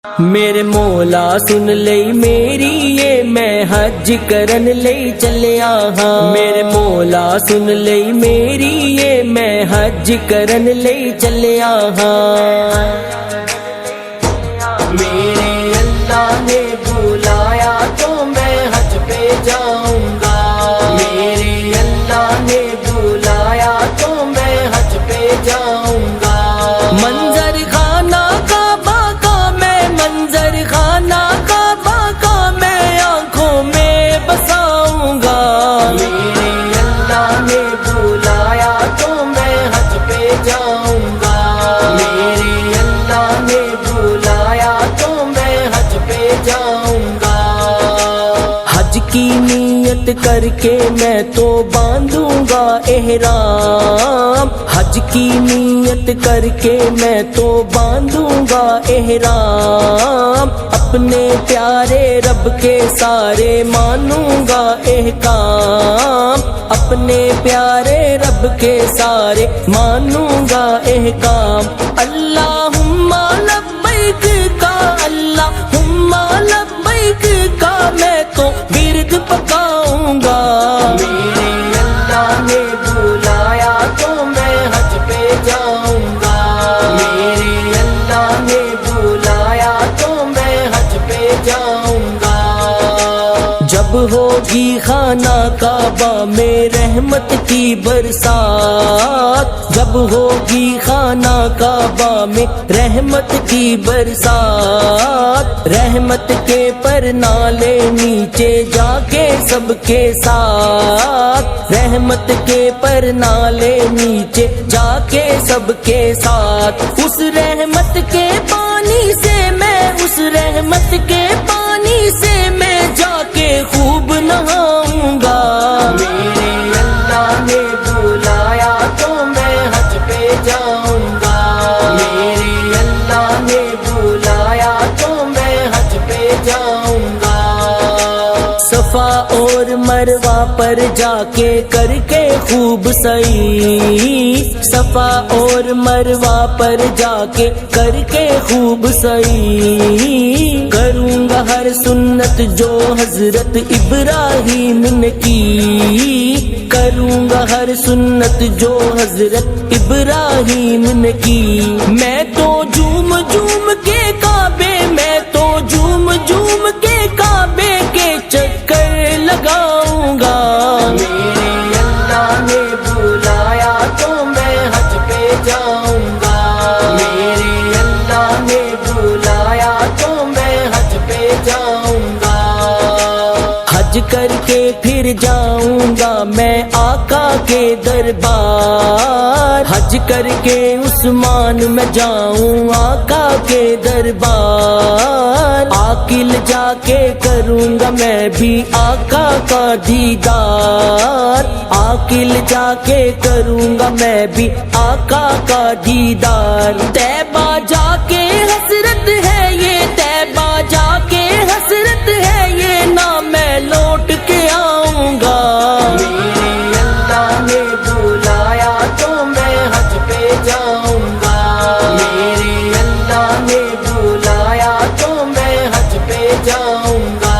میرے مولا سن لئی میری یہ میں حج کرن لئی چلیا ہاں میرے مولا سن لئی میری یہ میں حج کرن لئی چلیا ہاں میرے اللہ نے بلایا تو میں حج پہ جاؤں گا میرے اللہ نے بلایا تو میں حج پہ جاؤں گا منظر خانہ کعبہ کا میں منظر خانہ کعبہ کا میں آنکھوں میں بساؤں گا میرے اللہ نے بلایا تو میں حج پہ جاؤں گا میرے اللہ نے بلایا تو میں حج پہ جاؤں گا حج کی نیت کر کے میں تو باندھوں گا احرام حج کی نیت کر کے میں تو باندھوں گا احرام اپنے پیارے رب کے سارے مانوں گا احکام اپنے پیارے رب کے سارے مانوں گا احکام اللہم لبیک کا اللہم لبیک کا میں تو ورد پکاؤں گا میرے اللہ نے بلایا تو میں حج پہ جاؤں گا میرے اللہ نے بلایا تو میں حج پہ جاؤں گا جب ہوگی خانہ کعبہ میں رحمت کی برسات جب ہوگی خانہ کعبہ میں رحمت کی برسات رحمت کے پر نالے نیچے جا کے سب کے ساتھ رحمت کے پر نالے نیچے جا کے سب کے ساتھ اس رحمت کے پانی سے میں اس رحمت کے پانی سے میں جا کے خوب نہاؤں گا میرے اللہ نے بلایا تو میں حج پہ جاؤں گا میرے اللہ نے بلایا تو میں حج پہ جاؤں گا صفا اور مروہ پر جا کے کر کے خوب سعی صفا اور مروہ پر جا کے کر کے خوب سعی کروں گا ہر سنت جو حضرت ابراہیم نے کی کروں گا ہر سنت جو حضرت ابراہیم نے کی میں تو جھوم جھوم کے کعبے میں تو جھوم جھوم کے کعبے کے چکر لگاؤں گا میرے اللہ نے بلایا تو میں حج پہ جاؤں گا میرے اللہ نے بلایا تو میں حج پہ جاؤں گا حج کر کے پھر جاؤں گا میں آقا کے دربار حج کر کے عثمان میں جاؤں آقا کے دربار عاقل جا کے کروں گا میں بھی آقا کا دیدار عاقل جا کے کروں گا میں بھی آقا کا دیدار طیبہ جا کے حسرت ہے یہ طیبہ جا کے حسرت ہے یہ نہ میں لوٹ کے آؤں گا میرے اللہ نے بلایا تو میں حج پہ جاؤں گا میرے اللہ نے بلایا تو میں حج پہ جاؤں گا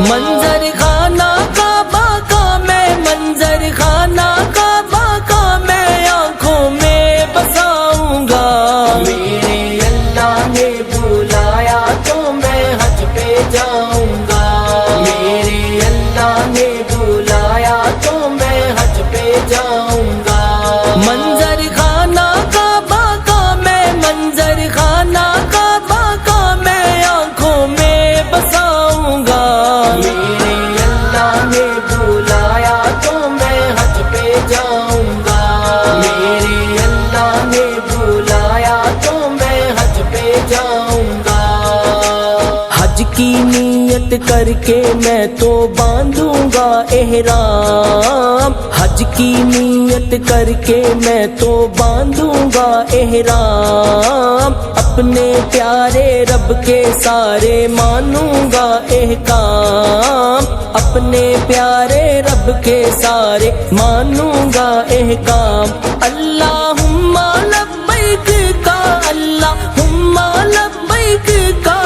منظر خانہ کعبہ کا میں منظر خانہ کعبہ کا میں آنکھوں میں بساؤں گا میرے اللہ نے بلایا تو میں حج پہ جاؤں گا میرے اللہ نے بلایا تو میں حج پہ جاؤں گا منظر خانہ کعبہ کا میں منظر خانہ کعبہ کا میں آنکھوں میں بساؤں گا میرے اللہ نے بلایا تو میں حج پہ جاؤں گا میرے اللہ نے بلایا تو میں حج پہ جاؤں گا حج کی نیت کر کے میں تو باندھوں گا احرام حج کی نیت کر کے میں تو باندھوں گا احرام اپنے پیارے رب کے سارے مانوں گا احکام اپنے پیارے رب کے سارے مانوں گا احکام اللہم لبیک کا اللہم لبیک کا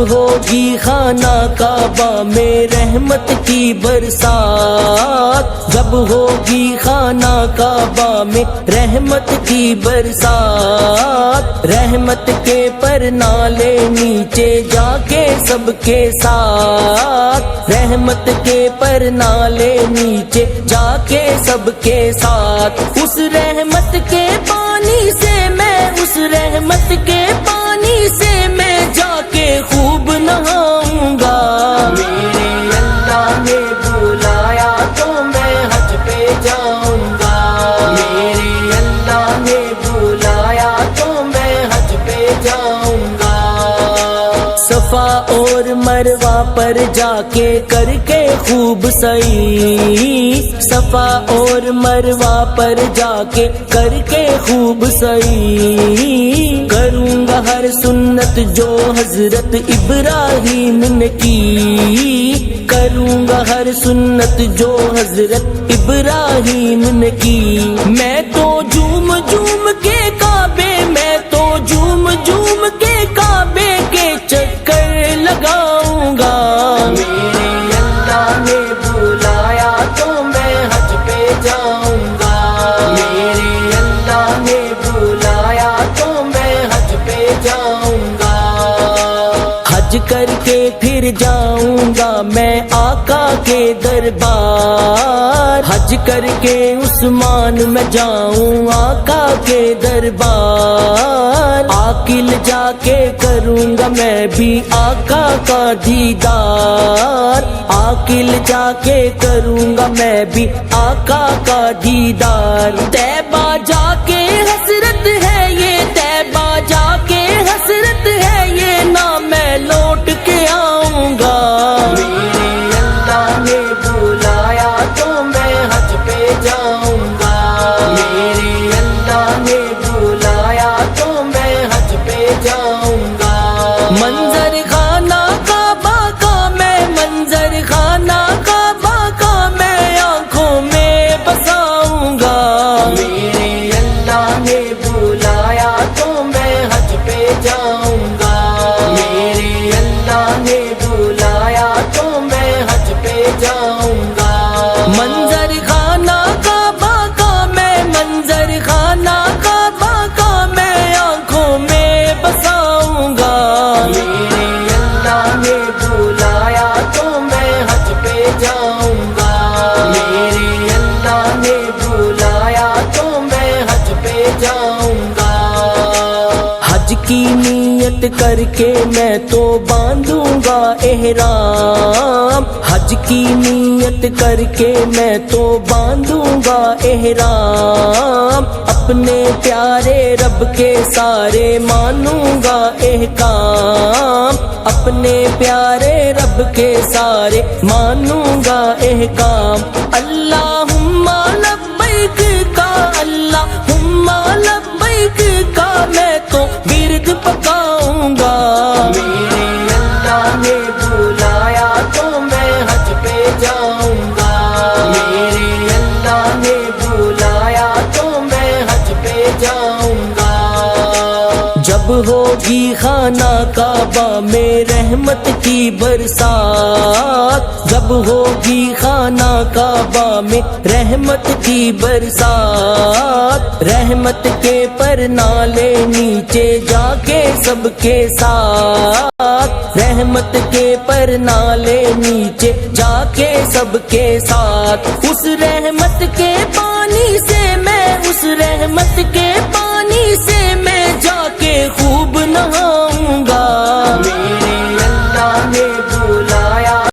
ہوگی خانہ کعبہ میں رحمت کی برسات، جب ہوگی خانہ کعبہ میں رحمت کی برسات، رحمت کے پر نالے نیچے جا کے سب کے ساتھ، رحمت کے پر نالے نیچے جا کے سب کے ساتھ، اس رحمت کے پانی سے میں، اس رحمت کے پانی سے میں جا کے خوب نہاؤں گا۔ میرے اللہ نے بلایا تو میں حج پہ جاؤں گا، میرے اللہ نے بلایا تو میں حج پہ جاؤں گا۔ صفا اور مروہ پر جا کے کر کے خوب سعی، صفا اور مروہ پر جا کے کر کے خوب سعی، کروں گا ہر سنت جو حضرت ابراہیم نے کی، کروں گا ہر سنت جو حضرت ابراہیم نے کی۔ میں تو جھوم جھوم کے کعبے، میں تو جھوم جھوم کے کعبے کے چکر لگاؤں گا۔ میرے اللہ نے بلایا تو میں حج پہ جاؤں گا، میرے اللہ نے بلایا تو میں حج پہ جاؤں گا۔ حج کر کے پھر جاؤں گا میں آقا کے دربار، حج کر کے عثمان میں جاؤں آقا کے دربار، عاقل جا کے کروں گا میں بھی آقا کا دیدار، عاقل جا کے کروں گا میں بھی آقا کا دیدار۔ طیبہ جا کے حسرت ہے یہ، طیبہ جا کے حسرت ہے یہ، نہ میں لوٹ کے آؤں گا۔ میرے اللہ نے بلایا تو میں حج پہ جاؤں گا، میرے اللہ نے بلایا تو میں حج پہ جاؤں گا۔ منظر خانہ کعبہ کا میں، منظر خانہ کعبہ کا میں آنکھوں میں بساؤں گا۔ میرے اللہ نے بلایا تو میں حج پہ جاؤں گا، میرے اللہ نے بلایا تو میں حج پہ جاؤں گا۔ منظر خانہ کعبہ کا میں، منظر خانہ کعبہ کا میں آنکھوں میں بساؤں گا۔ میرے اللہ نے بلایا تو میں حج پہ جاؤں گا، میرے اللہ نے بلایا تو میں حج پہ جاؤں گا۔ حج کی نیت کر کے میں تو باندھوں گا احرام، حج کی نیت کر کے میں تو باندھوں گا احرام، اپنے پیارے رب کے سارے مانوں گا احکام، اپنے پیارے رب کے سارے مانوں گا احکام۔ اللہم لبیک کا، اللہم لبیک کا میں تو ورد پکاؤں گا۔ میرے اللہ نے بلایا تو میں حج پہ جاؤں گا، میرے اللہ نے بلایا تو میں حج پہ جاؤں گا۔ جب ہوگی خانہ کعبہ میں رحمت کی برسات، جب ہوگی خانہ کعبہ میں رحمت کی برسات، رحمت کے پر نالے نیچے جا کے سب کے ساتھ، رحمت کے پر نالے نیچے جا کے سب کے ساتھ، اس رحمت کے پانی سے میں، اس رحمت کے